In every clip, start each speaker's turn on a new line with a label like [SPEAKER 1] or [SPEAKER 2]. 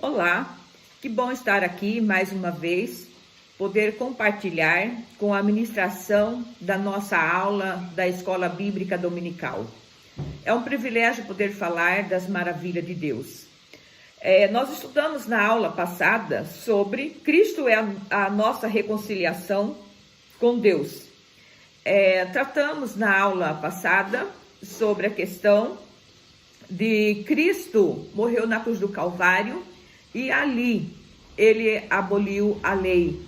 [SPEAKER 1] Olá, que bom estar aqui mais uma vez, poder compartilhar com a ministração da nossa aula da Escola Bíblica Dominical. É um privilégio poder falar das maravilhas de Deus. Nós estudamos na aula passada sobre Cristo é a nossa reconciliação com Deus. Tratamos na aula passada sobre a questão de Cristo morreu na cruz do Calvário e ali ele aboliu a lei,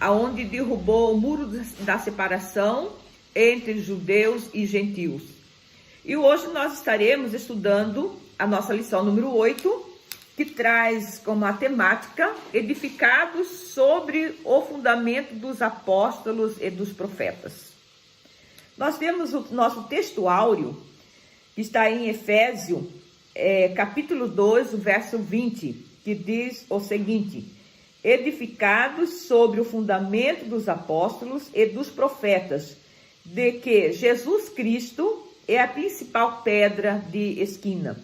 [SPEAKER 1] aonde derrubou o muro da separação entre judeus e gentios. E hoje nós estaremos estudando a nossa lição número 8, que traz como a temática edificados sobre o fundamento dos apóstolos e dos profetas. Nós temos o nosso texto áureo, que está em Efésios, capítulo 2, o verso 20, que diz o seguinte: edificados sobre o fundamento dos apóstolos e dos profetas, de que Jesus Cristo é a principal pedra de esquina.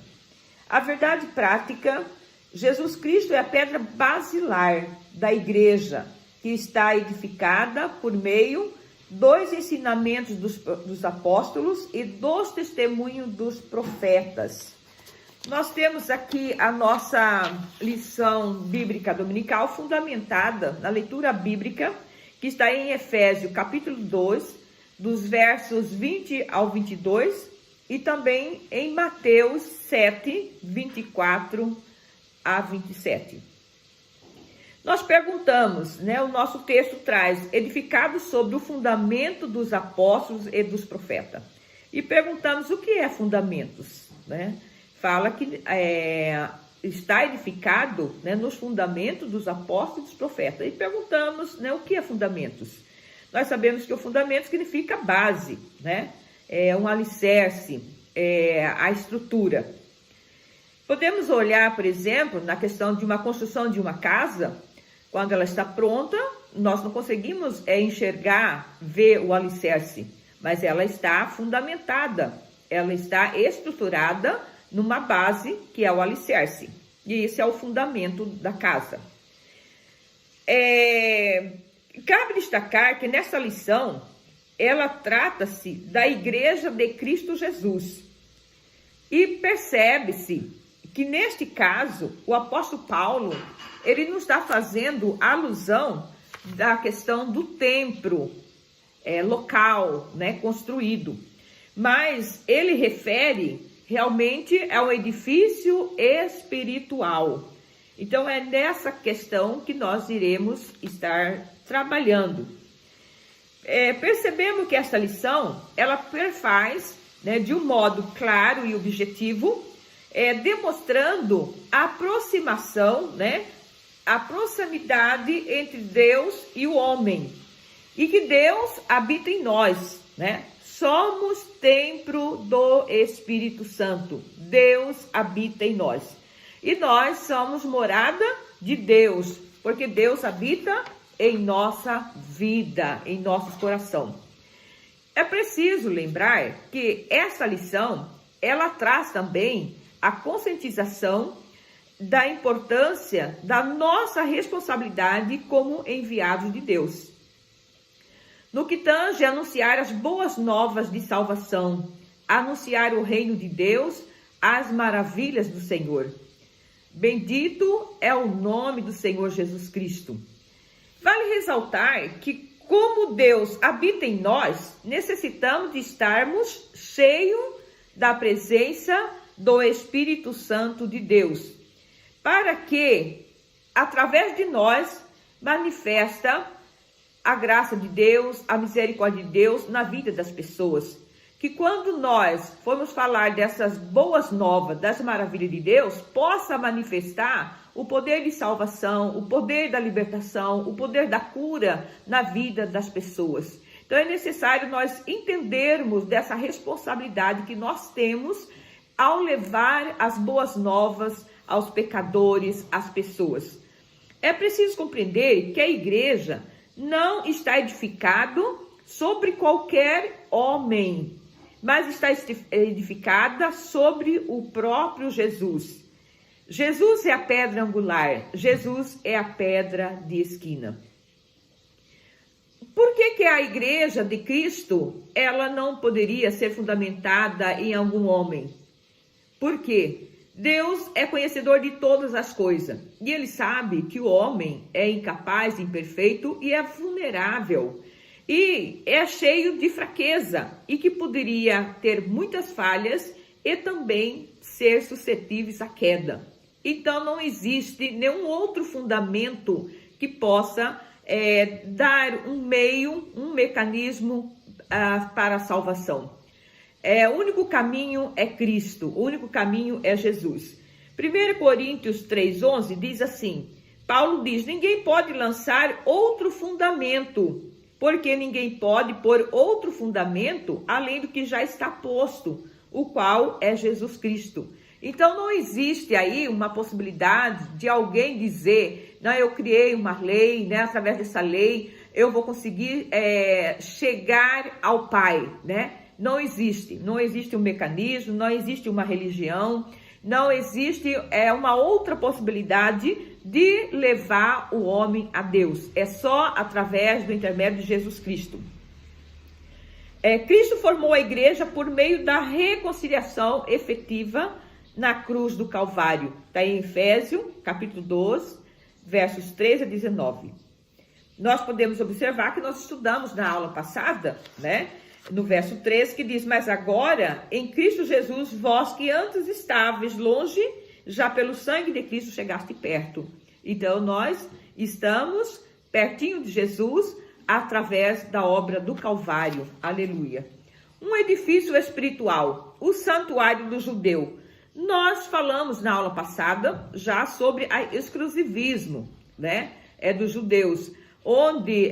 [SPEAKER 1] A verdade prática, Jesus Cristo é a pedra basilar da igreja, que está edificada por meio dos ensinamentos dos apóstolos e dos testemunhos dos profetas. Nós temos aqui a nossa lição bíblica dominical fundamentada na leitura bíblica, que está em Efésios capítulo 2, dos versos 20 ao 22, e também em Mateus 7, 24 a 27. Nós perguntamos, o nosso texto traz edificados sobre o fundamento dos apóstolos e dos profetas. E perguntamos o que é fundamentos, Fala que está edificado nos fundamentos dos apóstolos e dos profetas. E perguntamos o que é fundamentos. Nós sabemos que o fundamento significa base, é um alicerce, a estrutura. Podemos olhar, por exemplo, na questão de uma construção de uma casa. Quando ela está pronta, nós não conseguimos enxergar, ver o alicerce, mas ela está fundamentada, ela está estruturada numa base que é o alicerce, e esse é o fundamento da casa. Cabe destacar que nessa lição, ela trata-se da Igreja de Cristo Jesus, e percebe-se que neste caso, o apóstolo Paulo, ele não está fazendo alusão da questão do templo local, construído, mas ele refere realmente ao edifício espiritual. Então, é nessa questão que nós iremos estar trabalhando. Percebemos que essa lição, ela perfaz de um modo claro e objetivo, demonstrando a aproximação, a proximidade entre Deus e o homem, e que Deus habita em nós, Somos templo do Espírito Santo. Deus habita em nós. E nós somos morada de Deus, porque Deus habita em nossa vida, em nosso coração. É preciso lembrar que essa lição, ela traz também a conscientização da importância da nossa responsabilidade como enviados de Deus. No que tange a anunciar as boas novas de salvação, anunciar o reino de Deus, as maravilhas do Senhor. Bendito é o nome do Senhor Jesus Cristo. Vale ressaltar que, como Deus habita em nós, necessitamos de estarmos cheios da presença do Espírito Santo de Deus, para que, através de nós, manifesta a graça de Deus, a misericórdia de Deus na vida das pessoas. Que quando nós formos falar dessas boas novas, das maravilhas de Deus, possa manifestar o poder de salvação, o poder da libertação, o poder da cura na vida das pessoas. Então é necessário nós entendermos dessa responsabilidade que nós temos ao levar as boas novas aos pecadores, às pessoas. É preciso compreender que a igreja não está edificado sobre qualquer homem, mas está edificada sobre o próprio Jesus. Jesus é a pedra angular, Jesus é a pedra de esquina. Por que a igreja de Cristo, ela não poderia ser fundamentada em algum homem? Por quê? Deus é conhecedor de todas as coisas e Ele sabe que o homem é incapaz, imperfeito e é vulnerável e é cheio de fraqueza e que poderia ter muitas falhas e também ser suscetíveis à queda. Então não existe nenhum outro fundamento que possa dar um meio, um mecanismo para a salvação. O único caminho é Cristo, o único caminho é Jesus. 1 Coríntios 3,11 diz assim, Paulo diz, ninguém pode lançar outro fundamento, porque ninguém pode pôr outro fundamento além do que já está posto, o qual é Jesus Cristo. Então não existe aí uma possibilidade de alguém dizer, não, eu criei uma lei, né? Através dessa lei eu vou conseguir chegar ao Pai, né? Não existe um mecanismo, não existe uma religião, não existe uma outra possibilidade de levar o homem a Deus. É só através do intermédio de Jesus Cristo. Cristo formou a igreja por meio da reconciliação efetiva na cruz do Calvário. Está em Efésios, capítulo 2, versos 13 a 19. Nós podemos observar que nós estudamos na aula passada, né? No verso 13, que diz, mas agora, em Cristo Jesus, vós que antes estáveis longe, já pelo sangue de Cristo chegaste perto. Então, nós estamos pertinho de Jesus através da obra do Calvário. Aleluia. Um edifício espiritual, o santuário do judeu. Nós falamos na aula passada já sobre o exclusivismo, né? Dos judeus, onde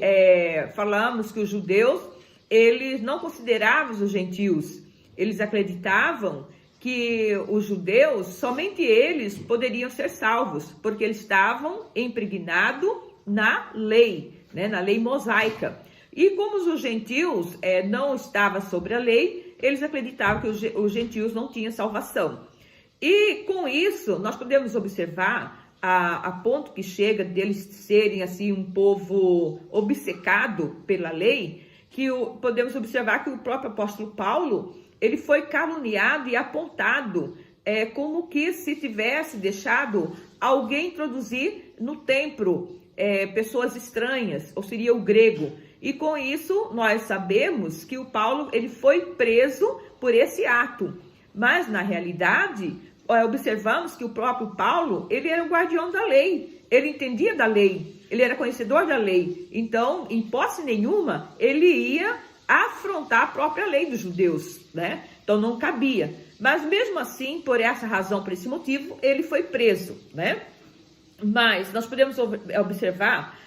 [SPEAKER 1] falamos que os judeus eles não consideravam os gentios, eles acreditavam que os judeus, somente eles poderiam ser salvos, porque eles estavam impregnados na lei, né, na lei mosaica. E como os gentios não estavam sobre a lei, eles acreditavam que os gentios não tinham salvação. E com isso, nós podemos observar a ponto que chega deles serem assim um povo obcecado pela lei, que podemos observar que o próprio apóstolo Paulo, ele foi caluniado e apontado como que se tivesse deixado alguém introduzir no templo pessoas estranhas, ou seria o grego. E com isso, nós sabemos que o Paulo ele foi preso por esse ato. Mas, na realidade, observamos que o próprio Paulo, ele era o guardião da lei. Ele entendia da lei, ele era conhecedor da lei. Então, em posse nenhuma, ele ia afrontar a própria lei dos judeus, né? Então, não cabia. Mas, mesmo assim, por essa razão, por esse motivo, ele foi preso, né? Mas, nós podemos observar,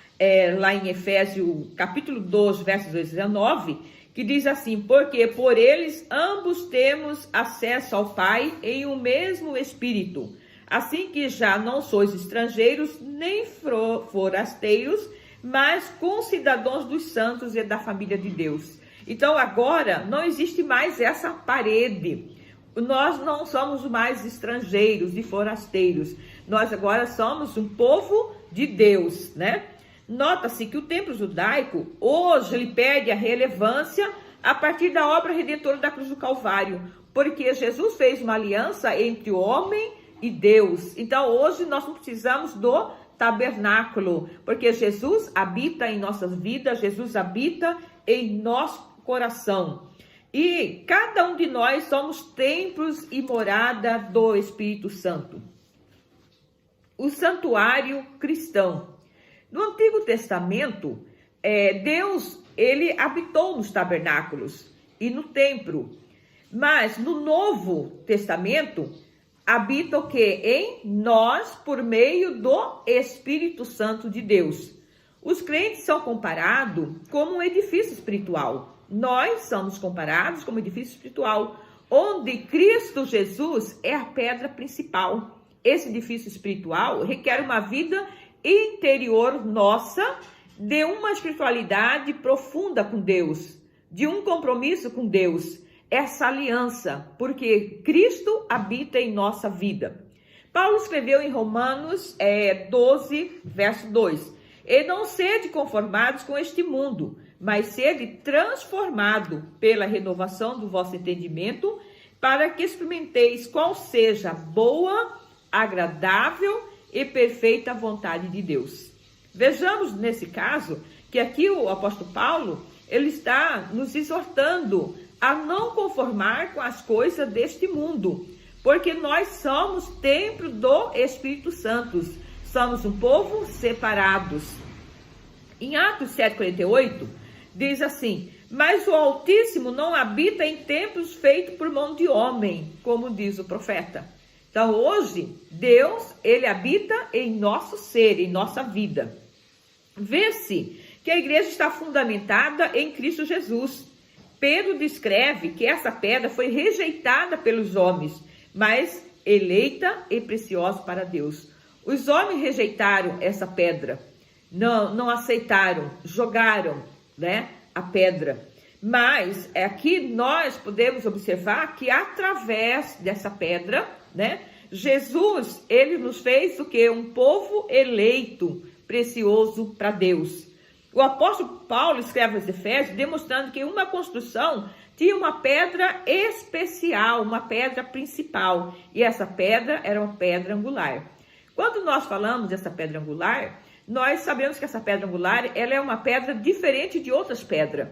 [SPEAKER 1] lá em Efésios, capítulo 2, versos 2 a 19, que diz assim, porque por eles ambos temos acesso ao Pai em um mesmo Espírito. Assim que já não sois estrangeiros, nem forasteiros, mas concidadãos dos santos e da família de Deus. Então agora não existe mais essa parede. Nós não somos mais estrangeiros e forasteiros. Nós agora somos um povo de Deus, né? Nota-se que o templo judaico hoje ele perde a relevância a partir da obra redentora da cruz do Calvário, porque Jesus fez uma aliança entre o homem e Deus. Então hoje nós não precisamos do tabernáculo, porque Jesus habita em nossas vidas, Jesus habita em nosso coração. E cada um de nós somos templos e morada do Espírito Santo. O santuário cristão. No Antigo Testamento, Deus ele habitou nos tabernáculos e no templo. Mas no Novo Testamento, habita o quê? Em nós, por meio do Espírito Santo de Deus. Os crentes são comparados como um edifício espiritual. Nós somos comparados como edifício espiritual, onde Cristo Jesus é a pedra principal. Esse edifício espiritual requer uma vida interior nossa, de uma espiritualidade profunda com Deus, de um compromisso com Deus, essa aliança, porque Cristo habita em nossa vida. Paulo escreveu em Romanos 12, verso 2: E não sede conformados com este mundo, mas sede transformado pela renovação do vosso entendimento, para que experimenteis qual seja a boa, agradável e perfeita vontade de Deus. Vejamos nesse caso que aqui o apóstolo Paulo, ele está nos exortando a não conformar com as coisas deste mundo, porque nós somos templo do Espírito Santo, somos um povo separados. Em Atos 7,48, diz assim: mas o Altíssimo não habita em templos feitos por mão de homem, como diz o profeta. Então hoje, Deus, ele habita em nosso ser, em nossa vida. Vê-se que a igreja está fundamentada em Cristo Jesus. Pedro descreve que essa pedra foi rejeitada pelos homens, mas eleita e preciosa para Deus. Os homens rejeitaram essa pedra, não aceitaram, jogaram, né, a pedra. Mas aqui nós podemos observar que através dessa pedra, né, Jesus, ele nos fez o quê? Um povo eleito, precioso para Deus. O apóstolo Paulo escreve aos Efésios, demonstrando que uma construção tinha uma pedra especial, uma pedra principal, e essa pedra era uma pedra angular. Quando nós falamos dessa pedra angular, nós sabemos que essa pedra angular, ela é uma pedra diferente de outras pedras.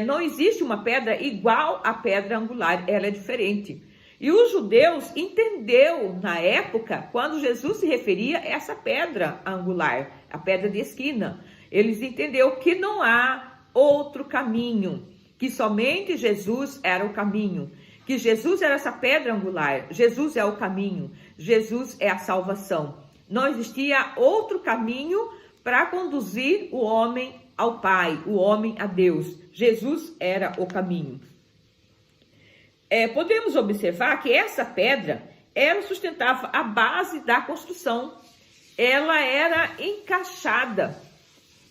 [SPEAKER 1] Não existe uma pedra igual à pedra angular, ela é diferente. E os judeus entenderam na época, quando Jesus se referia a essa pedra angular, a pedra de esquina. Eles entenderam que não há outro caminho, que somente Jesus era o caminho, que Jesus era essa pedra angular, Jesus é o caminho, Jesus é a salvação. Não existia outro caminho para conduzir o homem ao Pai, o homem a Deus. Jesus era o caminho. Podemos observar que essa pedra, ela sustentava a base da construção. Ela era encaixada.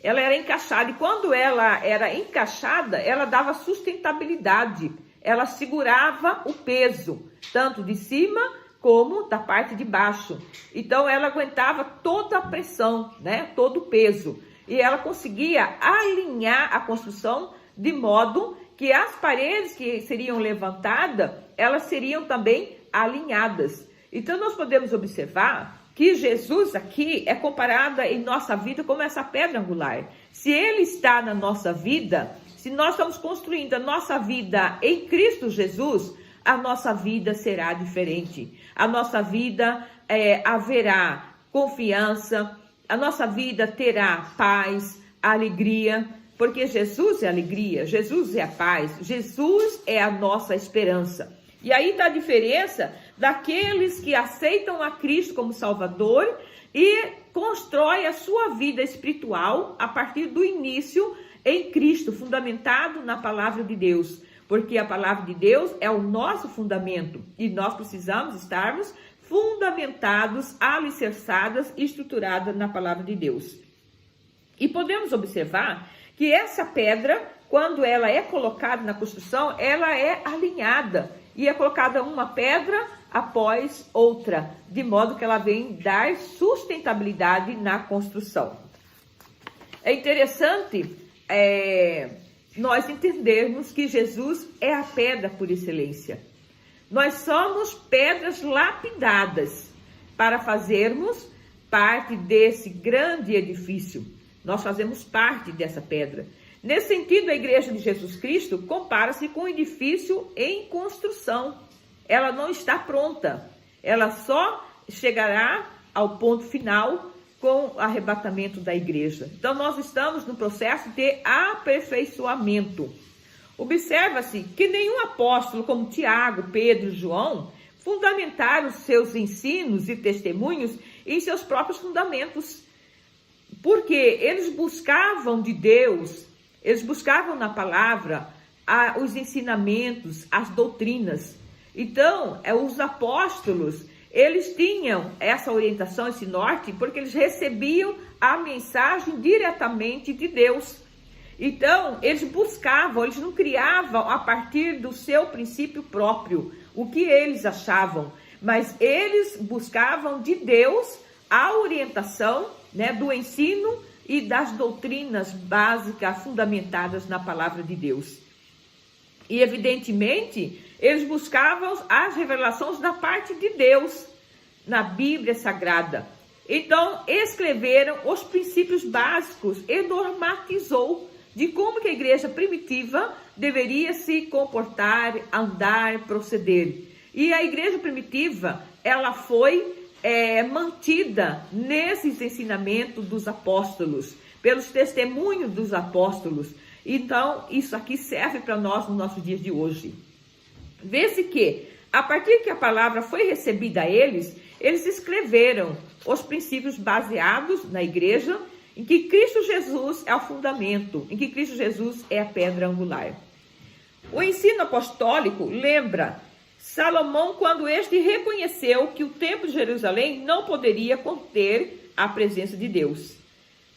[SPEAKER 1] E quando ela era encaixada, ela dava sustentabilidade. Ela segurava o peso, tanto de cima como da parte de baixo. Então, ela aguentava toda a pressão, né? Todo o peso. E ela conseguia alinhar a construção de modo que as paredes que seriam levantadas, elas seriam também alinhadas. Então, nós podemos observar que Jesus aqui é comparado em nossa vida como essa pedra angular. Se ele está na nossa vida, se nós estamos construindo a nossa vida em Cristo Jesus, a nossa vida será diferente. A nossa vida haverá confiança, a nossa vida terá paz, alegria, porque Jesus é a alegria, Jesus é a paz, Jesus é a nossa esperança. E aí está a diferença daqueles que aceitam a Cristo como Salvador e constrói a sua vida espiritual a partir do início em Cristo, fundamentado na palavra de Deus. Porque a palavra de Deus é o nosso fundamento e nós precisamos estarmos fundamentados, alicerçados e estruturados na palavra de Deus. E podemos observar que essa pedra, quando ela é colocada na construção, ela é alinhada e é colocada uma pedra após outra, de modo que ela vem dar sustentabilidade na construção. É interessante nós entendermos que Jesus é a pedra por excelência. Nós somos pedras lapidadas para fazermos parte desse grande edifício. Nós fazemos parte dessa pedra. Nesse sentido, a Igreja de Jesus Cristo compara-se com um edifício em construção. Ela não está pronta. Ela só chegará ao ponto final com o arrebatamento da igreja. Então, nós estamos no processo de aperfeiçoamento. Observa-se que nenhum apóstolo, como Tiago, Pedro e João, fundamentaram seus ensinos e testemunhos em seus próprios fundamentos. Porque eles buscavam de Deus, eles buscavam na palavra os ensinamentos, as doutrinas. Então, os apóstolos, eles tinham essa orientação, esse norte, porque eles recebiam a mensagem diretamente de Deus. Então, eles buscavam, eles não criavam a partir do seu princípio próprio, o que eles achavam, mas eles buscavam de Deus a orientação, né, do ensino e das doutrinas básicas fundamentadas na palavra de Deus. E evidentemente, eles buscavam as revelações da parte de Deus na Bíblia Sagrada. Então, escreveram os princípios básicos e normatizou de como que a igreja primitiva deveria se comportar, andar, proceder. E a igreja primitiva, ela foi mantida nesses ensinamentos dos apóstolos, pelos testemunhos dos apóstolos. Então, isso aqui serve para nós nos nossos dias de hoje. Vê-se que, a partir que a palavra foi recebida a eles escreveram os princípios baseados na igreja, em que Cristo Jesus é o fundamento, em que Cristo Jesus é a pedra angular. O ensino apostólico lembra Salomão quando este reconheceu que o templo de Jerusalém não poderia conter a presença de Deus.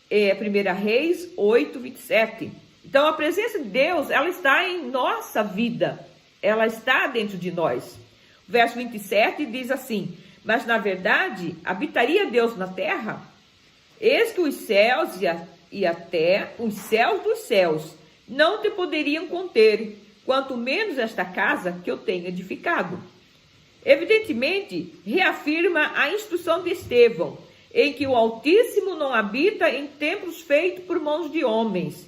[SPEAKER 1] 1 Reis 8, 27. Então, a presença de Deus, ela está em nossa vida, ela está dentro de nós. O verso 27 diz assim: mas na verdade, habitaria Deus na terra? Eis que os céus e até os céus dos céus não te poderiam conter, quanto menos esta casa que eu tenho edificado. Evidentemente, reafirma a instrução de Estevão, em que o Altíssimo não habita em templos feitos por mãos de homens.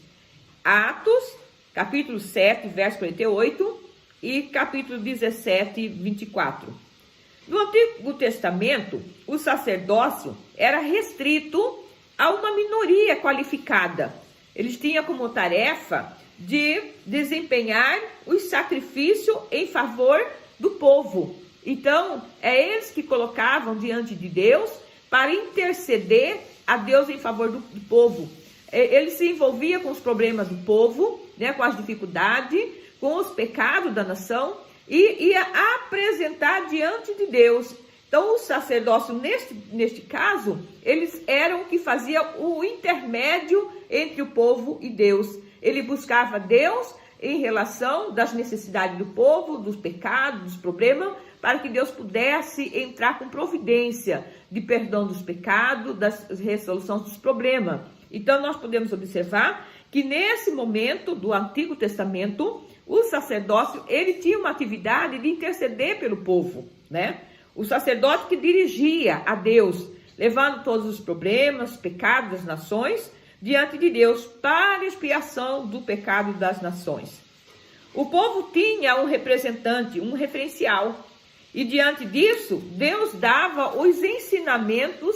[SPEAKER 1] Atos, capítulo 7, verso 48 e capítulo 17, 24. No Antigo Testamento, o sacerdócio era restrito a uma minoria qualificada. Eles tinham como tarefa de desempenhar os sacrifícios em favor do povo. Então, é eles que colocavam diante de Deus para interceder a Deus em favor do povo. Ele se envolvia com os problemas do povo, né, com as dificuldades, com os pecados da nação, e ia apresentar diante de Deus. Então, o sacerdócio, neste caso, eles eram que faziam o intermédio entre o povo e Deus. Ele buscava Deus em relação das necessidades do povo, dos pecados, dos problemas, para que Deus pudesse entrar com providência de perdão dos pecados, das resoluções dos problemas. Então, nós podemos observar que nesse momento do Antigo Testamento, o sacerdócio, ele tinha uma atividade de interceder pelo povo, né? O sacerdote que dirigia a Deus, levando todos os problemas, pecados das nações, diante de Deus, para expiação do pecado das nações. O povo tinha um representante, um referencial, e diante disso, Deus dava os ensinamentos,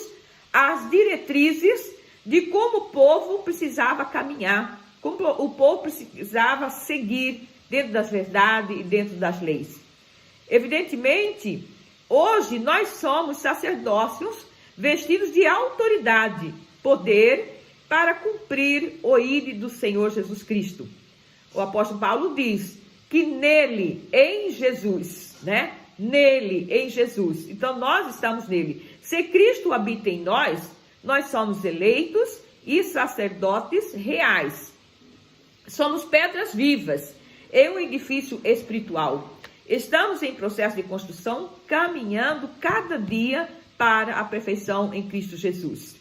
[SPEAKER 1] as diretrizes de como o povo precisava caminhar, como o povo precisava seguir dentro das verdades e dentro das leis. Evidentemente, hoje nós somos sacerdócios vestidos de autoridade, poder, para cumprir o ídolo do Senhor Jesus Cristo. O apóstolo Paulo diz que nele, em Jesus, né? Nele, em Jesus. Então, nós estamos nele. Se Cristo habita em nós, nós somos eleitos e sacerdotes reais. Somos pedras vivas em um edifício espiritual. Estamos em processo de construção, caminhando cada dia para a perfeição em Cristo Jesus.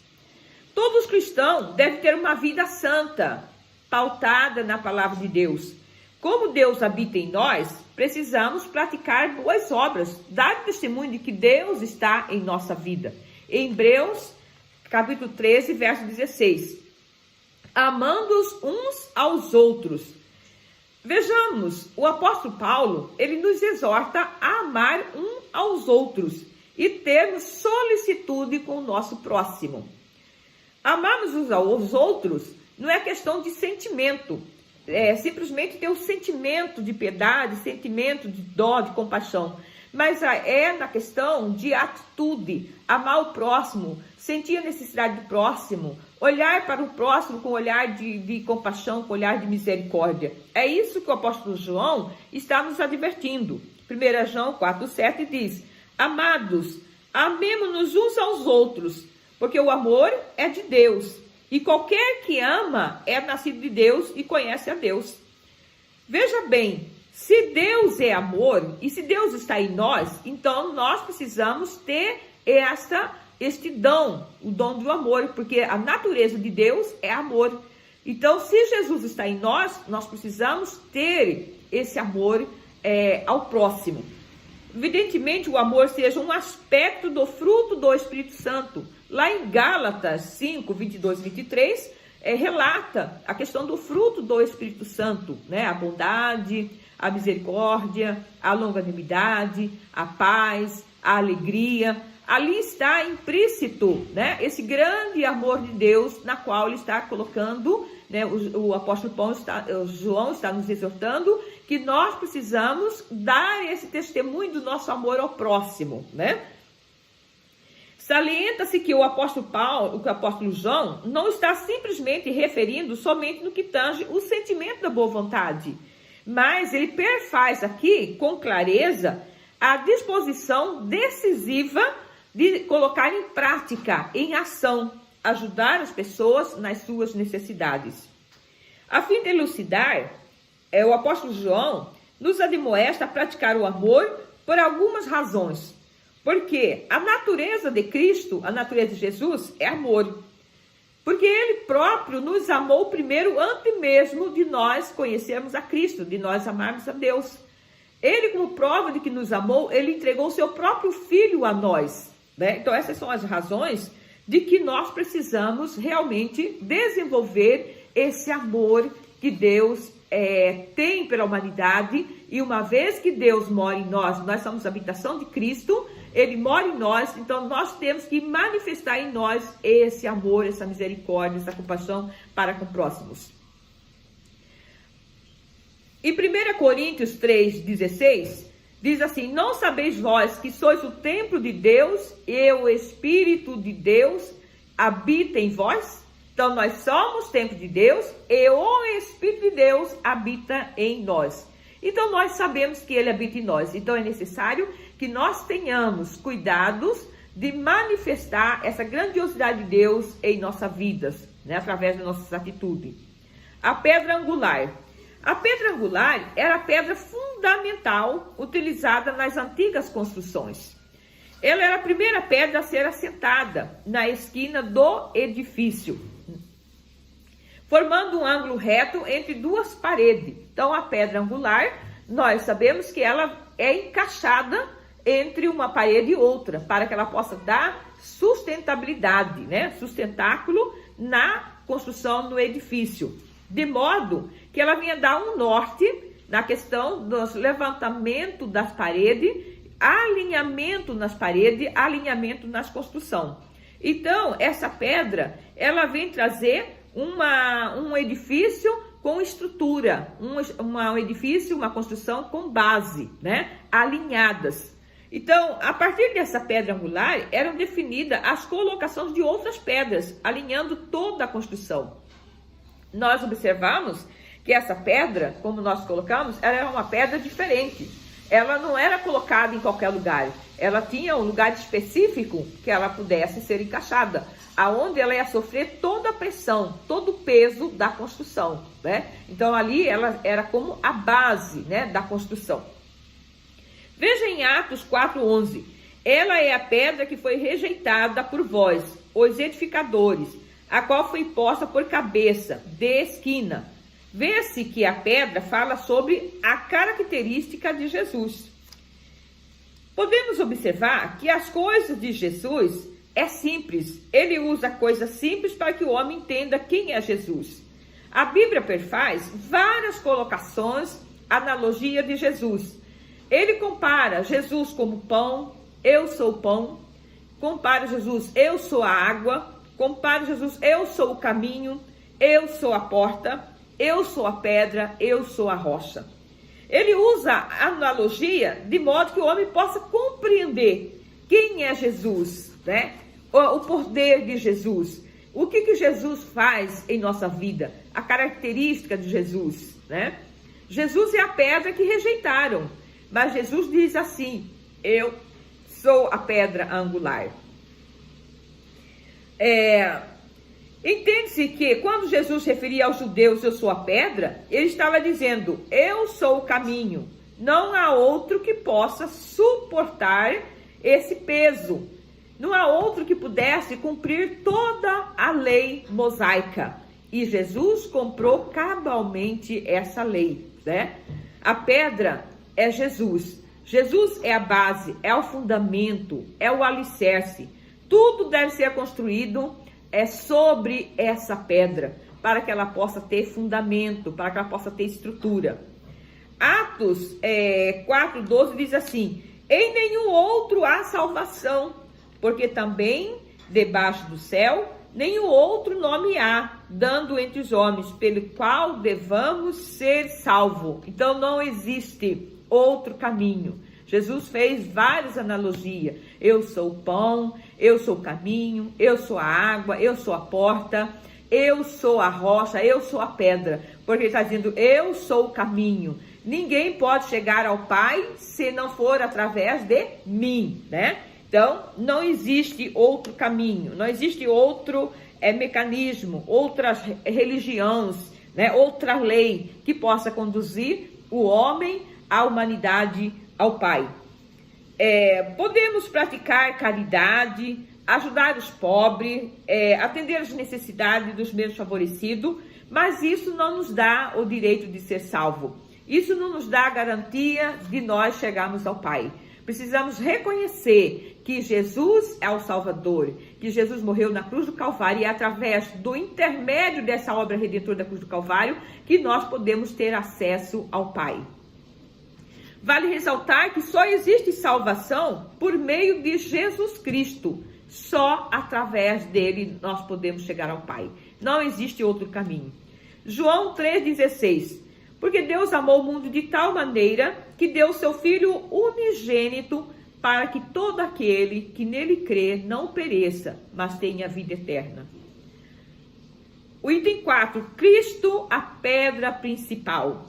[SPEAKER 1] Todos os cristãos devem ter uma vida santa, pautada na palavra de Deus. Como Deus habita em nós, precisamos praticar boas obras, dar testemunho de que Deus está em nossa vida. Em Hebreus, capítulo 13, verso 16. Amando-os uns aos outros. Vejamos, o apóstolo Paulo, ele nos exorta a amar um aos outros e termos solicitude com o nosso próximo. Amarmos uns aos outros não é questão de sentimento, é simplesmente ter o sentimento de piedade, sentimento de dó, de compaixão, mas é na questão de atitude, amar o próximo, sentir a necessidade do próximo, olhar para o próximo com olhar de compaixão, com olhar de misericórdia. É isso que o apóstolo João está nos advertindo. 1 João 4,7 diz: amados, amemo-nos uns aos outros, porque o amor é de Deus, e qualquer que ama é nascido de Deus e conhece a Deus. Veja bem, Se Deus é amor e se Deus está em nós, então nós precisamos ter este dom, o dom do amor, porque a natureza de Deus é amor. Então, se Jesus está em nós, nós precisamos ter esse amor ao próximo. Evidentemente, o amor seja um aspecto do fruto do Espírito Santo. Lá em Gálatas 5, 22 e 23, relata a questão do fruto do Espírito Santo, né? A bondade, a misericórdia, a longanimidade, a paz, a alegria. Ali está implícito, né, esse grande amor de Deus, na qual ele está colocando, né, o apóstolo João está nos exortando que nós precisamos dar esse testemunho do nosso amor ao próximo, né? Salienta-se que o apóstolo João não está simplesmente referindo somente no que tange o sentimento da boa vontade, mas ele perfaz aqui com clareza a disposição decisiva de colocar em prática, em ação, ajudar as pessoas nas suas necessidades. A fim de elucidar, o apóstolo João nos admoesta a praticar o amor por algumas razões. Porque a natureza de Cristo, a natureza de Jesus, é amor. Porque ele próprio nos amou primeiro antes mesmo de nós conhecermos a Cristo, de nós amarmos a Deus. Ele, como prova de que nos amou, ele entregou o seu próprio Filho a nós. Né? Então, essas são as razões de que nós precisamos realmente desenvolver esse amor que Deus tem pela humanidade. E uma vez que Deus mora em nós, nós somos a habitação de Cristo, ele mora em nós, então nós temos que manifestar em nós esse amor, essa misericórdia, essa compaixão para com próximos. Em 1 Coríntios 3,16, diz assim: não sabeis vós que sois o templo de Deus e o Espírito de Deus habita em vós? Então nós somos templo de Deus e o Espírito de Deus habita em nós. Então nós sabemos que ele habita em nós. Então é necessário que nós tenhamos cuidados de manifestar essa grandiosidade de Deus em nossas vidas, né, através das nossas atitudes. A pedra angular. A pedra angular era a pedra fundamental utilizada nas antigas construções. Ela era a primeira pedra a ser assentada na esquina do edifício, formando um ângulo reto entre duas paredes. Então, a pedra angular, nós sabemos que ela é encaixada entre uma parede e outra, para que ela possa dar sustentabilidade, né? Sustentáculo na construção do edifício, de modo que ela vinha dar um norte na questão dos levantamento das paredes, alinhamento nas paredes, alinhamento nas construções. Então, essa pedra, ela vem trazer um edifício com estrutura, um edifício, uma construção com base, né, alinhadas. Então, a partir dessa pedra angular, eram definidas as colocações de outras pedras, alinhando toda a construção. Nós observamos que essa pedra, como nós colocamos, ela era uma pedra diferente. Ela não era colocada em qualquer lugar. Ela tinha um lugar específico que ela pudesse ser encaixada, aonde ela ia sofrer toda a pressão, todo o peso da construção, né? Então ali ela era como a base, né, da construção. Veja em Atos 4:11. Ela é a pedra que foi rejeitada por vós, os edificadores, a qual foi posta por cabeça, de esquina. Vê-se que a pedra fala sobre a característica de Jesus. Podemos observar que as coisas de Jesus é simples. Ele usa coisas simples para que o homem entenda quem é Jesus. A Bíblia perfaz várias colocações, analogia de Jesus. Ele compara Jesus como pão, eu sou o pão. Compara Jesus, eu sou a água. Compara Jesus, eu sou o caminho, eu sou a porta. Eu sou a pedra, eu sou a rocha. Ele usa a analogia de modo que o homem possa compreender quem é Jesus, né? O poder de Jesus. O que Jesus faz em nossa vida? A característica de Jesus, né? Jesus é a pedra que rejeitaram, mas Jesus diz assim: eu sou a pedra angular. Entende-se que quando Jesus referia aos judeus, eu sou a pedra, ele estava dizendo, eu sou o caminho. Não há outro que possa suportar esse peso. Não há outro que pudesse cumprir toda a lei mosaica. E Jesus comprou cabalmente essa lei, né? A pedra é Jesus. Jesus é a base, é o fundamento, é o alicerce. Tudo deve ser construído sobre essa pedra, para que ela possa ter fundamento, para que ela possa ter estrutura. Atos 4:12 diz assim, em nenhum outro há salvação, porque também debaixo do céu nenhum outro nome há, dando entre os homens, pelo qual devamos ser salvos. Então não existe outro caminho. Jesus fez várias analogias. Eu sou o pão, eu sou o caminho, eu sou a água, eu sou a porta, eu sou a rocha, eu sou a pedra. Porque ele está dizendo, eu sou o caminho. Ninguém pode chegar ao Pai se não for através de mim, né? Então, não existe outro caminho, não existe outro mecanismo, outras religiões, né? Outra lei que possa conduzir o homem, a humanidade, ao Pai. Podemos praticar caridade, ajudar os pobres, atender às necessidades dos menos favorecidos, mas isso não nos dá o direito de ser salvo. Isso não nos dá a garantia de nós chegarmos ao Pai. Precisamos reconhecer que Jesus é o Salvador, que Jesus morreu na cruz do Calvário e é através do intermédio dessa obra redentora da cruz do Calvário que nós podemos ter acesso ao Pai. Vale ressaltar que só existe salvação por meio de Jesus Cristo. Só através dele nós podemos chegar ao Pai. Não existe outro caminho. João 3,16. Porque Deus amou o mundo de tal maneira que deu seu Filho unigênito para que todo aquele que nele crê não pereça, mas tenha vida eterna. O item 4. Cristo, a pedra principal.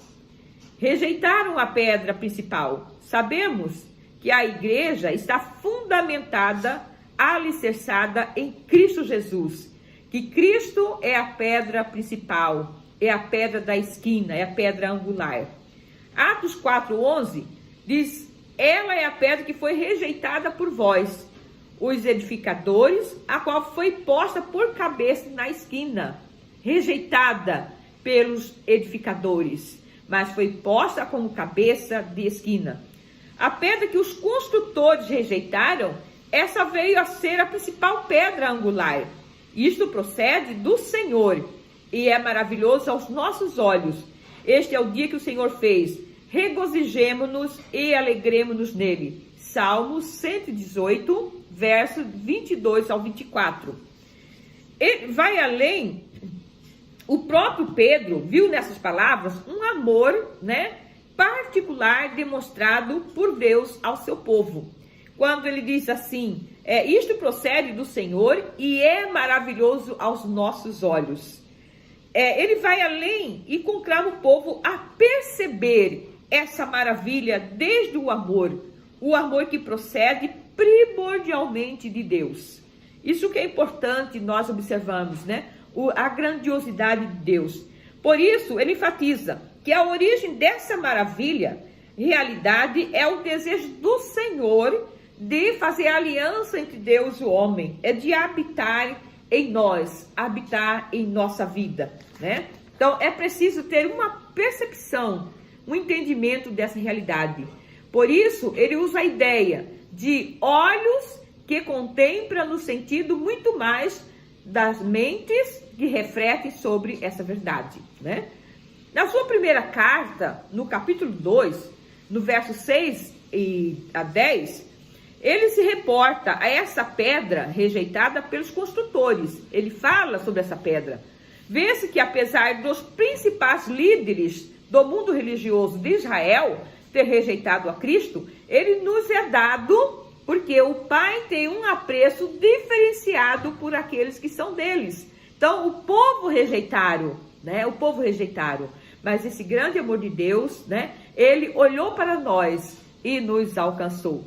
[SPEAKER 1] Rejeitaram a pedra principal. Sabemos que a igreja está fundamentada, alicerçada em Cristo Jesus. Que Cristo é a pedra principal, é a pedra da esquina, é a pedra angular. Atos 4:11 diz, ela é a pedra que foi rejeitada por vós, os edificadores, a qual foi posta por cabeça na esquina, rejeitada pelos edificadores, mas foi posta como cabeça de esquina. A pedra que os construtores rejeitaram, essa veio a ser a principal pedra angular. Isto procede do Senhor e é maravilhoso aos nossos olhos. Este é o dia que o Senhor fez. Regozijemo-nos e alegremo-nos nele. Salmos 118, versos 22 ao 24. Ele vai além. O próprio Pedro viu nessas palavras um amor, né, particular demonstrado por Deus ao seu povo. Quando ele diz assim, isto procede do Senhor e é maravilhoso aos nossos olhos. Ele vai além e conclama o povo a perceber essa maravilha desde o amor que procede primordialmente de Deus. Isso que é importante nós observamos, né? A grandiosidade de Deus. Por isso, ele enfatiza que a origem dessa maravilha, realidade, é o desejo do Senhor de fazer aliança entre Deus e o homem, é de habitar em nós, habitar em nossa vida, né? Então, é preciso ter uma percepção, um entendimento dessa realidade. Por isso, ele usa a ideia de olhos que contemplam no sentido muito mais das mentes que refletem sobre essa verdade, né? Na sua primeira carta, no capítulo 2, no verso 6 a 10, ele se reporta a essa pedra rejeitada pelos construtores. Ele fala sobre essa pedra. Vê-se que apesar dos principais líderes do mundo religioso de Israel ter rejeitado a Cristo, ele nos é dado porque o Pai tem um apreço diferenciado por aqueles que são deles. Então, o povo rejeitaram, né? O povo rejeitaram. Mas esse grande amor de Deus, né? Ele olhou para nós e nos alcançou.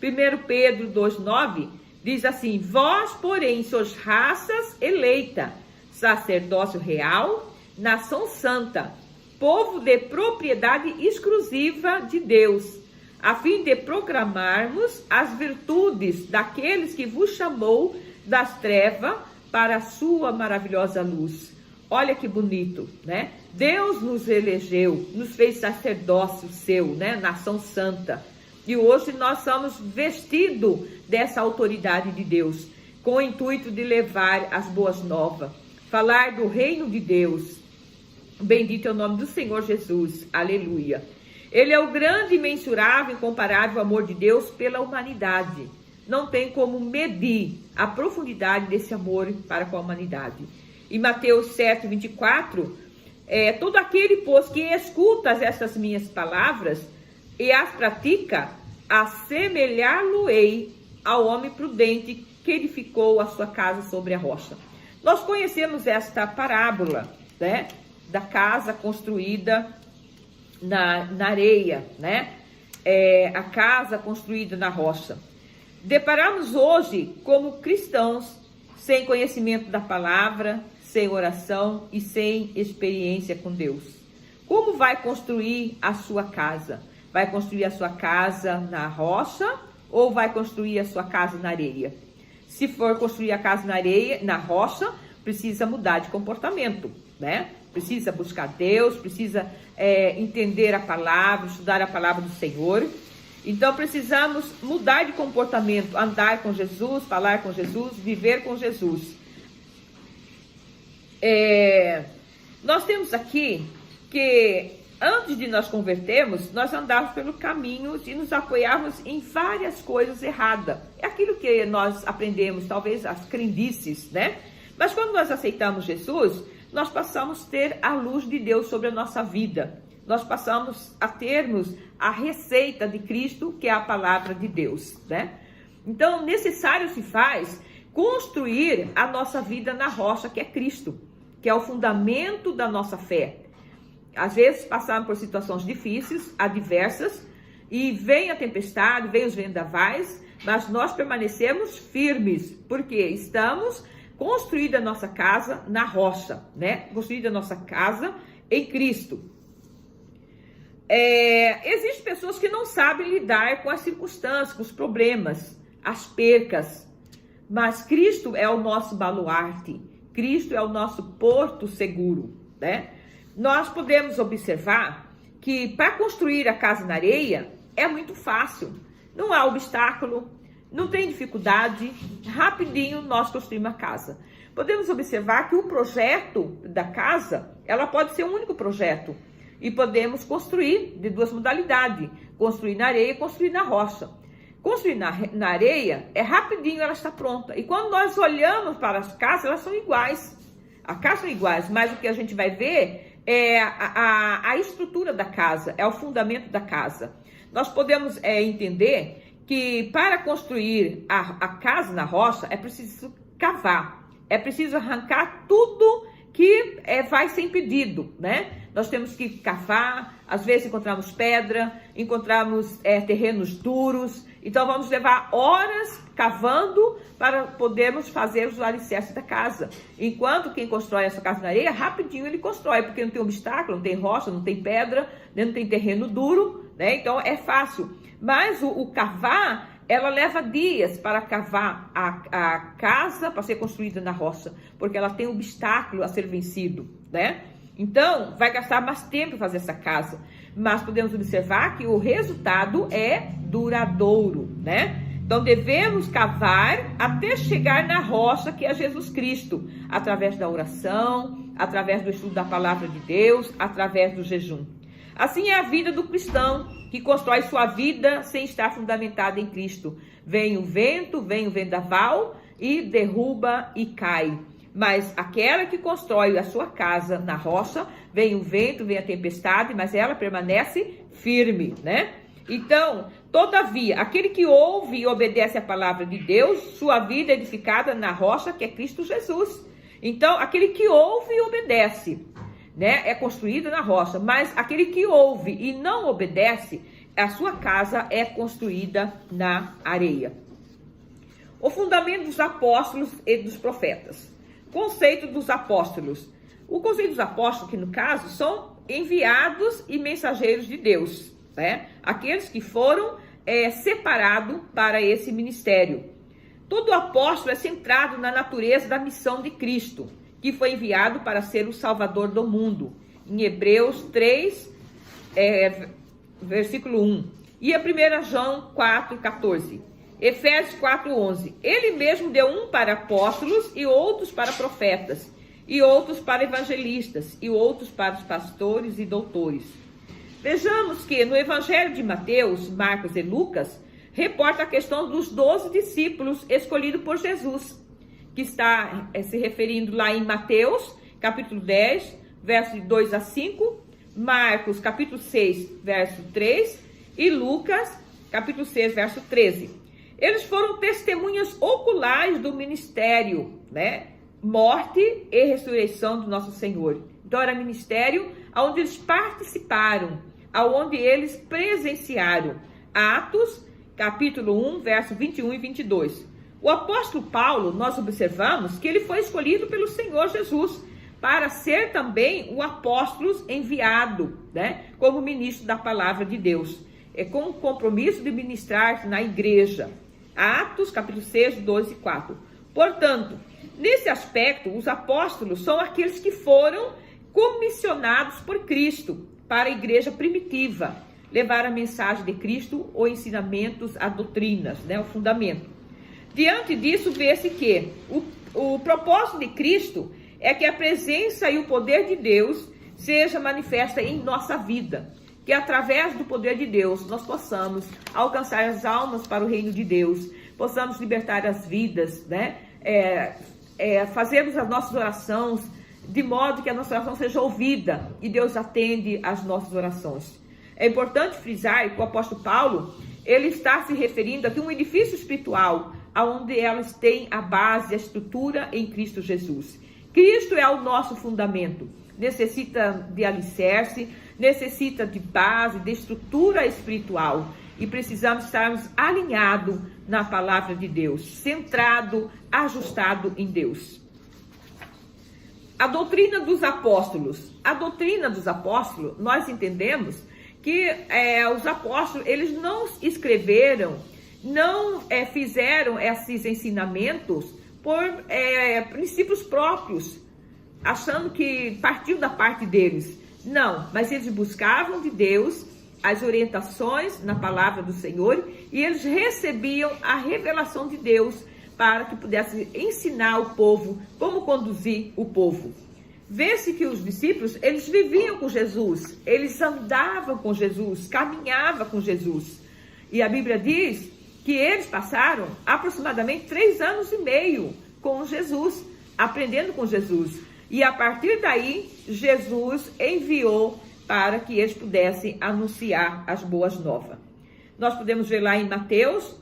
[SPEAKER 1] 1 Pedro 2,9 diz assim, vós, porém, sois raças eleita, sacerdócio real, nação santa, povo de propriedade exclusiva de Deus, a fim de proclamarmos as virtudes daqueles que vos chamou das trevas para a sua maravilhosa luz. Olha que bonito, né? Deus nos elegeu, nos fez sacerdócio seu, né? Nação santa. E hoje nós somos vestidos dessa autoridade de Deus, com o intuito de levar as boas novas, falar do reino de Deus. Bendito é o nome do Senhor Jesus. Aleluia. Ele é o grande, imensurável, incomparável amor de Deus pela humanidade. Não tem como medir a profundidade desse amor para com a humanidade. Em Mateus 7, 24, todo aquele, pois, que escuta essas minhas palavras e as pratica, assemelhar-lo-ei ao homem prudente que edificou a sua casa sobre a rocha. Nós conhecemos esta parábola, né, da casa construída na areia, né? A casa construída na rocha. Deparamos hoje como cristãos sem conhecimento da palavra, sem oração e sem experiência com Deus. Como vai construir a sua casa? Vai construir a sua casa na rocha ou vai construir a sua casa na areia? Se for construir a casa na areia, na rocha, precisa mudar de comportamento, né? Precisa buscar Deus, precisa entender a palavra, estudar a palavra do Senhor. Então precisamos mudar de comportamento, andar com Jesus, falar com Jesus, viver com Jesus. Nós temos aqui que antes de nós convertermos, nós andávamos pelo caminho e nos apoiávamos em várias coisas erradas. É aquilo que nós aprendemos, talvez as crendices, né? Mas quando nós aceitamos Jesus, nós passamos a ter a luz de Deus sobre a nossa vida. Nós passamos a termos a receita de Cristo, que é a palavra de Deus, né? Então, necessário se faz construir a nossa vida na rocha, que é Cristo, que é o fundamento da nossa fé. Às vezes passamos por situações difíceis, adversas, e vem a tempestade, vem os vendavais, mas nós permanecemos firmes, porque estamos construída a nossa casa na rocha, né? Construída a nossa casa em Cristo. Existem pessoas que não sabem lidar com as circunstâncias, com os problemas, as percas, mas Cristo é o nosso baluarte, Cristo é o nosso porto seguro, né? Nós podemos observar que para construir a casa na areia é muito fácil, não há obstáculo, não tem dificuldade, rapidinho nós construímos a casa. Podemos observar que o projeto da casa, ela pode ser um único projeto. E podemos construir de duas modalidades, construir na areia e construir na rocha. Construir na areia, rapidinho ela está pronta. E quando nós olhamos para as casas, elas são iguais. As casas são iguais, mas o que a gente vai ver é a estrutura da casa, é o fundamento da casa. Nós podemos entender que para construir a casa na rocha é preciso cavar, é preciso arrancar tudo que vai ser impedido, né? Nós temos que cavar, às vezes encontramos pedra, encontramos terrenos duros, então vamos levar horas cavando para podermos fazer os alicerces da casa. Enquanto quem constrói essa casa na areia, rapidinho ele constrói, porque não tem obstáculo, não tem rocha, não tem pedra, não tem terreno duro, né? Então é fácil. Mas o cavar, ela leva dias para cavar a casa para ser construída na rocha, porque ela tem um obstáculo a ser vencido, né? Então, vai gastar mais tempo fazer essa casa, mas podemos observar que o resultado é duradouro, né? Então, devemos cavar até chegar na rocha, que é Jesus Cristo, através da oração, através do estudo da palavra de Deus, através do jejum. Assim é a vida do cristão, que constrói sua vida sem estar fundamentada em Cristo. Vem o vento, vem o vendaval e derruba e cai. Mas aquela que constrói a sua casa na rocha, vem o vento, vem a tempestade, mas ela permanece firme, né? Então, todavia, aquele que ouve e obedece a palavra de Deus, sua vida é edificada na rocha, que é Cristo Jesus. Então, aquele que ouve e obedece, né, é construído na rocha, mas aquele que ouve e não obedece, a sua casa é construída na areia. O fundamento dos apóstolos e dos profetas. Conceito dos apóstolos. O conceito dos apóstolos, que no caso, são enviados e mensageiros de Deus, né? Aqueles que foram separados para esse ministério. Todo apóstolo é centrado na natureza da missão de Cristo, que foi enviado para ser o Salvador do mundo. Em Hebreus 3, versículo 1. E a 1 João 4, 14. Efésios 4, 11. Ele mesmo deu um para apóstolos e outros para profetas, e outros para evangelistas, e outros para os pastores e doutores. Vejamos que no Evangelho de Mateus, Marcos e Lucas, reporta a questão dos 12 discípulos escolhidos por Jesus, que está se referindo lá em Mateus, capítulo 10, versos 2 a 5, Marcos, capítulo 6, verso 3, e Lucas, capítulo 6, verso 13. Eles foram testemunhas oculares do ministério, né? Morte e ressurreição do nosso Senhor. Então era ministério onde eles participaram, onde eles presenciaram. Atos, capítulo 1, verso 21 e 22. O apóstolo Paulo, nós observamos que ele foi escolhido pelo Senhor Jesus para ser também o apóstolo enviado, né? Como ministro da palavra de Deus. Com o compromisso de ministrar na igreja. Atos, capítulo 6, 12 e 4. Portanto, nesse aspecto, os apóstolos são aqueles que foram comissionados por Cristo para a igreja primitiva, levar a mensagem de Cristo, os ensinamentos, as doutrinas, né, o fundamento. Diante disso, vê-se que o propósito de Cristo é que a presença e o poder de Deus seja manifesta em nossa vida. Que através do poder de Deus nós possamos alcançar as almas para o reino de Deus, possamos libertar as vidas, né? Fazermos as nossas orações de modo que a nossa oração seja ouvida e Deus atende às nossas orações. É importante frisar que o apóstolo Paulo, ele está se referindo aqui a um edifício espiritual, onde elas têm a base, a estrutura em Cristo Jesus. Cristo é o nosso fundamento, necessita de alicerce, necessita de base, de estrutura espiritual. E precisamos estarmos alinhados na palavra de Deus, centrado, ajustado em Deus. A doutrina dos apóstolos. A doutrina dos apóstolos, nós entendemos que os apóstolos, eles não escreveram, não fizeram esses ensinamentos por princípios próprios, achando que partiu da parte deles. Não, mas eles buscavam de Deus as orientações na palavra do Senhor e eles recebiam a revelação de Deus para que pudessem ensinar o povo como conduzir o povo. Vê-se que os discípulos, eles viviam com Jesus, eles andavam com Jesus, caminhavam com Jesus. E a Bíblia diz que eles passaram aproximadamente 3 anos e meio com Jesus, aprendendo com Jesus. E a partir daí, Jesus enviou para que eles pudessem anunciar as boas novas. Nós podemos ver lá em Mateus,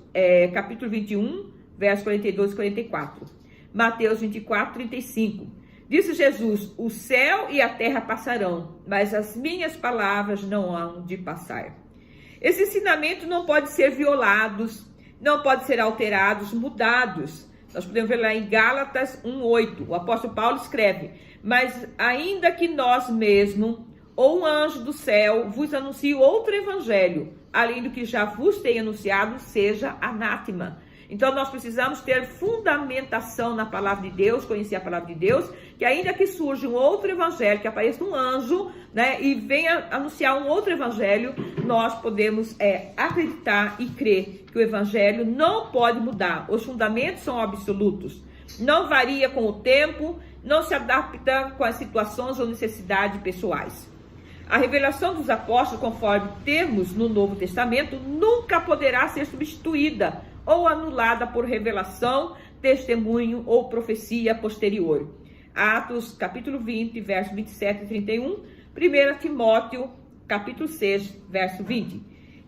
[SPEAKER 1] capítulo 21, versos 42 e 44. Mateus 24, 35. Disse Jesus, o céu e a terra passarão, mas as minhas palavras não hão de passar. Esse ensinamento não pode ser violados, não pode ser alterados, mudados. Nós podemos ver lá em Gálatas 1:8, o apóstolo Paulo escreve, mas ainda que nós mesmos, ou um anjo do céu, vos anuncie outro evangelho, além do que já vos tenho anunciado, seja anátema. Então nós precisamos ter fundamentação na palavra de Deus, conhecer a palavra de Deus, que ainda que surja um outro evangelho, que apareça um anjo, né, e venha anunciar um outro evangelho, nós podemos acreditar e crer que o evangelho não pode mudar. Os fundamentos são absolutos. Não varia com o tempo, não se adapta com as situações ou necessidades pessoais. A revelação dos apóstolos, conforme temos no Novo Testamento, nunca poderá ser substituída ou anulada por revelação, testemunho ou profecia posterior. Atos, capítulo 20, verso 27 e 31. 1 Timóteo, capítulo 6, verso 20.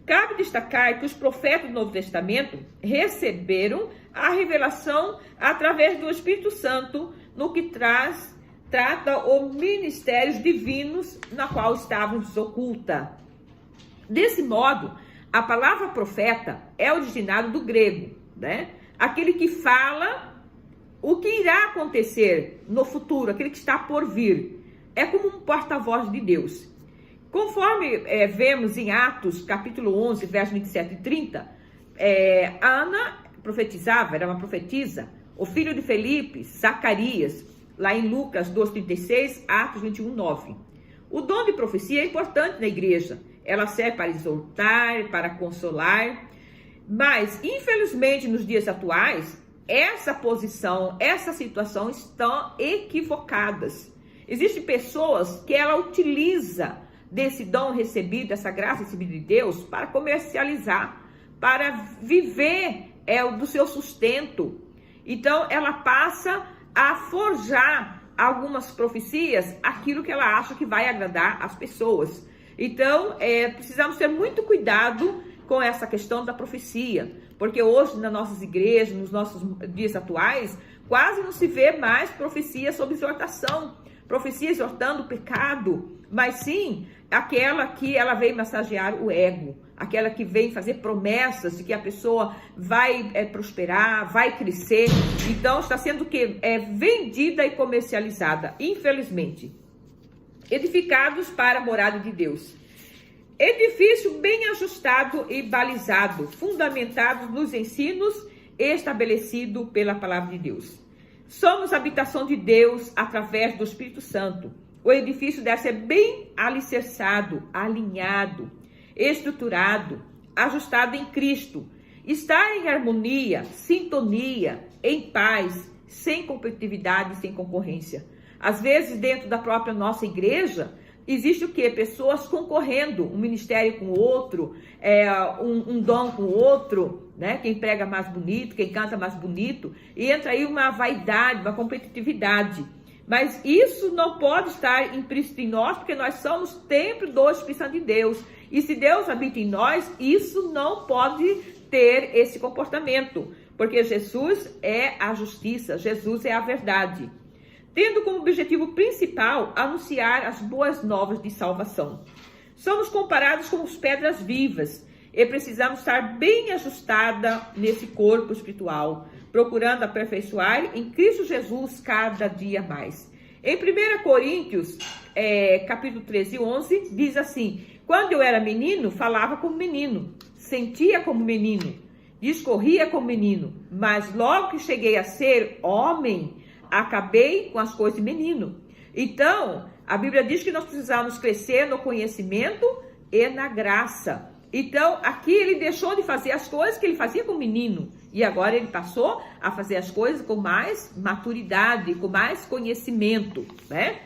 [SPEAKER 1] Cabe destacar que os profetas do Novo Testamento receberam a revelação através do Espírito Santo, no que trata os ministérios divinos na qual estavam oculta. Desse modo, a palavra profeta é originada do grego, né? Aquele que fala o que irá acontecer no futuro, aquele que está por vir, é como um porta-voz de Deus. Conforme vemos em Atos, capítulo 11, versos 27 e 30, Ana profetizava, era uma profetisa, o filho de Felipe, Zacarias, lá em Lucas 2,36, Atos 21, 9. O dom de profecia é importante na igreja. Ela serve para exortar, para consolar, mas, infelizmente, nos dias atuais, essa posição, essa situação estão equivocadas. Existem pessoas que ela utiliza desse dom recebido, dessa graça recebida de Deus, para comercializar, para viver do seu sustento. Então, ela passa a forjar algumas profecias, aquilo que ela acha que vai agradar as pessoas. Então, precisamos ter muito cuidado com essa questão da profecia, porque hoje nas nossas igrejas, nos nossos dias atuais, quase não se vê mais profecia sobre exortação, profecia exortando o pecado, mas sim aquela que ela vem massagear o ego, aquela que vem fazer promessas de que a pessoa vai prosperar, vai crescer. Então está sendo vendida e comercializada, infelizmente. Edificados para a morada de Deus. Edifício bem ajustado e balizado, fundamentado nos ensinos estabelecido pela palavra de Deus. Somos habitação de Deus através do Espírito Santo. O edifício deve ser bem alicerçado, alinhado, estruturado, ajustado em Cristo. Está em harmonia, sintonia, em paz, sem competitividade, sem concorrência. Às vezes, dentro da própria nossa igreja, existe o quê? Pessoas concorrendo, um ministério com o outro, um dom com o outro, né? Quem prega mais bonito, quem canta mais bonito, e entra aí uma vaidade, uma competitividade. Mas isso não pode estar implícito em nós, porque nós somos templo do Espírito Santo de Deus. E se Deus habita em nós, isso não pode ter esse comportamento, porque Jesus é a justiça, Jesus é a verdade. Tendo como objetivo principal anunciar as boas novas de salvação. Somos comparados com as pedras vivas e precisamos estar bem ajustada nesse corpo espiritual, procurando aperfeiçoar em Cristo Jesus cada dia mais. Em 1 Coríntios, capítulo 13, 11, diz assim: quando eu era menino, falava como menino, sentia como menino, discorria como menino, mas logo que cheguei a ser homem, acabei com as coisas de menino. Então, a Bíblia diz que nós precisamos crescer no conhecimento e na graça. Então, aqui ele deixou de fazer as coisas que ele fazia com menino. E agora ele passou a fazer as coisas com mais maturidade, com mais conhecimento, né?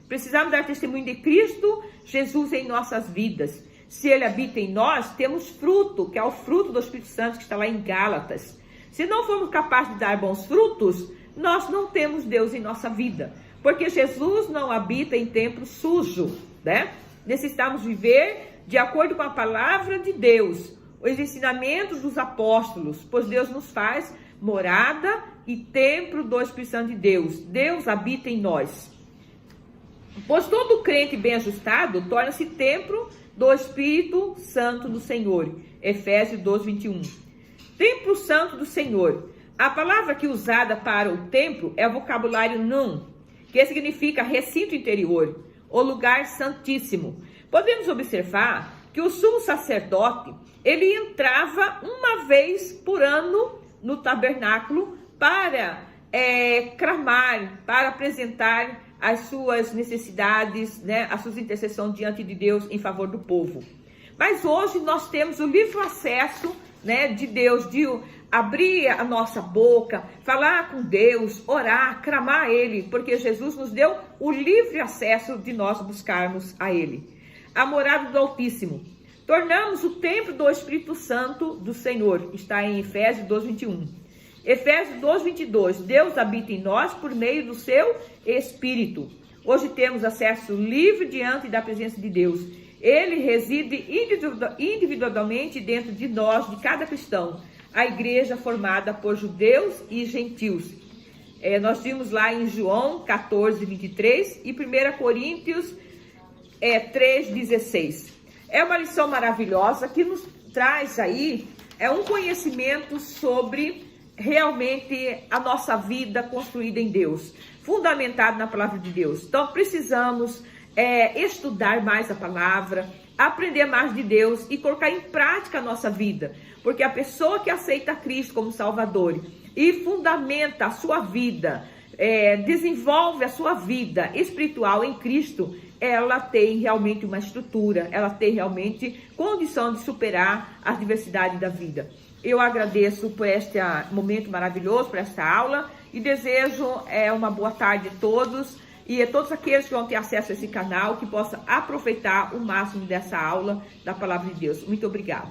[SPEAKER 1] Precisamos dar testemunho de Cristo, Jesus em nossas vidas. Se ele habita em nós, temos fruto, que é o fruto do Espírito Santo, que está lá em Gálatas. Se não formos capazes de dar bons frutos, nós não temos Deus em nossa vida, porque Jesus não habita em templo sujo, né? Necessitamos viver de acordo com a palavra de Deus, os ensinamentos dos apóstolos, pois Deus nos faz morada e templo do Espírito Santo de Deus. Deus habita em nós. Pois todo crente bem ajustado torna-se templo do Espírito Santo do Senhor. Efésios 2, 21. Templo santo do Senhor. A palavra aqui usada para o templo é o vocabulário nun, que significa recinto interior, o lugar santíssimo. Podemos observar que o sumo sacerdote, ele entrava uma vez por ano no tabernáculo para clamar, para apresentar as suas necessidades, né, a sua intercessão diante de Deus em favor do povo. Mas hoje nós temos o livre acesso, né, de Deus, de abrir a nossa boca, falar com Deus, orar, clamar a Ele, porque Jesus nos deu o livre acesso de nós buscarmos a Ele. A morada do Altíssimo. Tornamos o templo do Espírito Santo do Senhor. Está em Efésios 2, 21. Efésios 2, 22. Deus habita em nós por meio do seu Espírito. Hoje temos acesso livre diante da presença de Deus. Ele reside individualmente dentro de nós, de cada cristão. A igreja formada por judeus e gentios. Nós vimos lá em João 14, 23 e 1 Coríntios 3,16. É uma lição maravilhosa que nos traz aí um conhecimento sobre realmente a nossa vida construída em Deus, fundamentada na palavra de Deus. Então precisamos estudar mais a palavra, aprender mais de Deus e colocar em prática a nossa vida, porque a pessoa que aceita Cristo como Salvador e fundamenta a sua vida, desenvolve a sua vida espiritual em Cristo, ela tem realmente uma estrutura, ela tem realmente condição de superar as diversidades da vida. Eu agradeço por este momento maravilhoso, por esta aula, e desejo uma boa tarde a todos, e a todos aqueles que vão ter acesso a esse canal, que possam aproveitar o máximo dessa aula da Palavra de Deus. Muito obrigada.